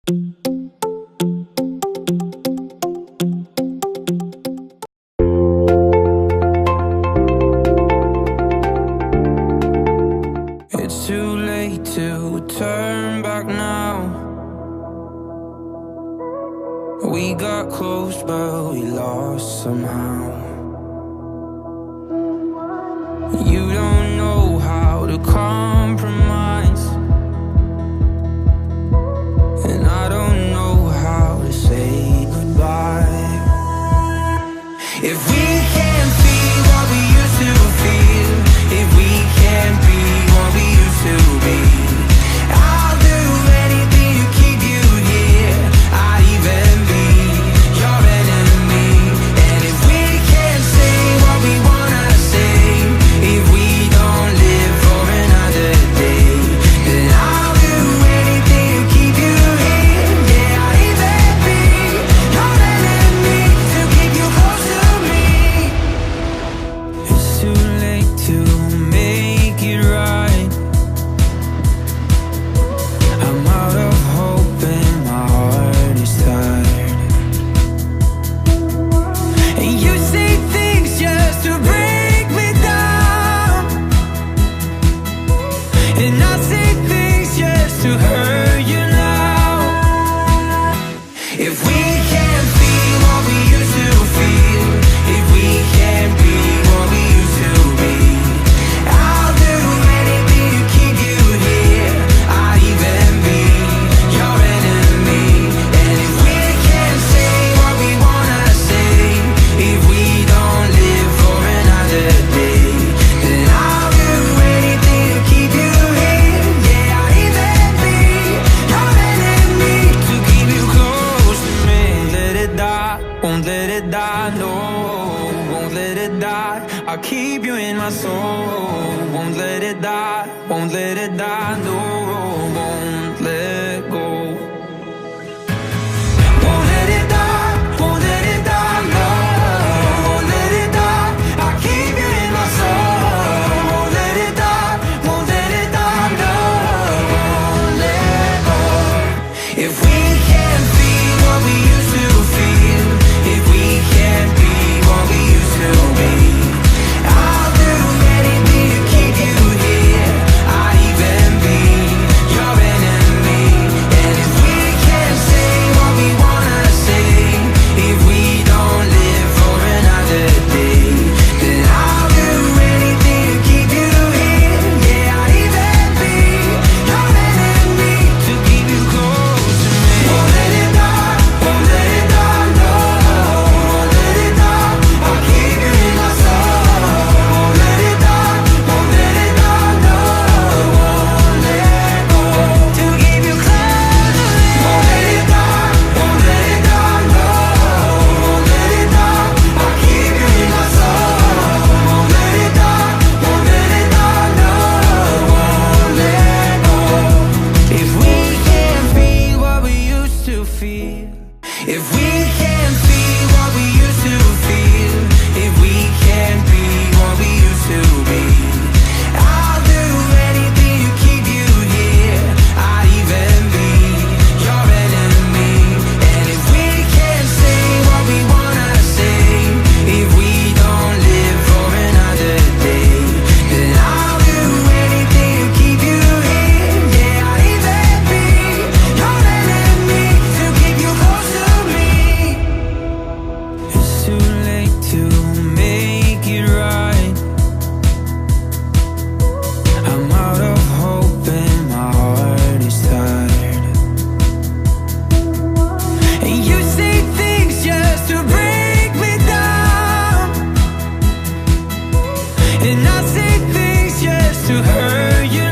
It's too late to turn back now. We got close, but we lost somehow. You don't know how to compromise, and I don't know how to say goodbye. If we can't feel what we used to feel, if we can't be what we used to be, I'll do anything to keep you here. I'd even be your enemy. And if we can't say what we wanna say, if we don't live for another day, then I'll do anything to keep you here. Yeah, I'd even be your enemy to keep you close to me. It's too late to make it right. I'm out of hope and my heart is tired. And you say things just to break me down, and I say things just to hurt you now. If we can't feel what we used to feel, if we can't be what we used to be, I'll do anything to keep you here. I'd even be your enemy. And if we can't say what we wanna say, if we don't live for another day, then I'll do anything to keep you here. Yeah, I'd even be your enemy to keep you close to me. Let it die, won't let it die, no, won't let it die. I'll keep you in my soul. Won't let it die, won't let it die, no, won't let go. Won't let it die, won't let it die, no, won't let it die. I'll keep you in my soul. Won't let it die, won't let it die, no, won't let go. If we can't feel what we used to feel, if we can't be what we used to be, I'll do anything to keep you here. I'd even be your enemy. And if we can't say what we wanna say, if we don't live for another day, then I'll do anything to keep you here. Yeah, I'd even be your enemy to keep you close to me. Won't let it die, won't let it die, no, won't let it die. I'll keep you in my soul. Won't let it die, won't let it die, no, won't let go. To keep you close to me. Won't let it die, won't let it die, no, won't let it die. I'll keep you in my soul. Won't let it die, won't let it die, no, won't let go. If we can't feel what we used to feel, if we can't feel what we used to feel, if we can't be what we used to be, I'll do anything to keep you here. I'd even be your enemy. And if we can't say what we wanna say, if we don't live for another day, then I'll do anything to keep you here. Yeah, I'd even be your enemy to keep you close to me. It's too late to make it right. I'm out of hope and my heart is tired. And you say things just to break me down, and I say things just to hurt you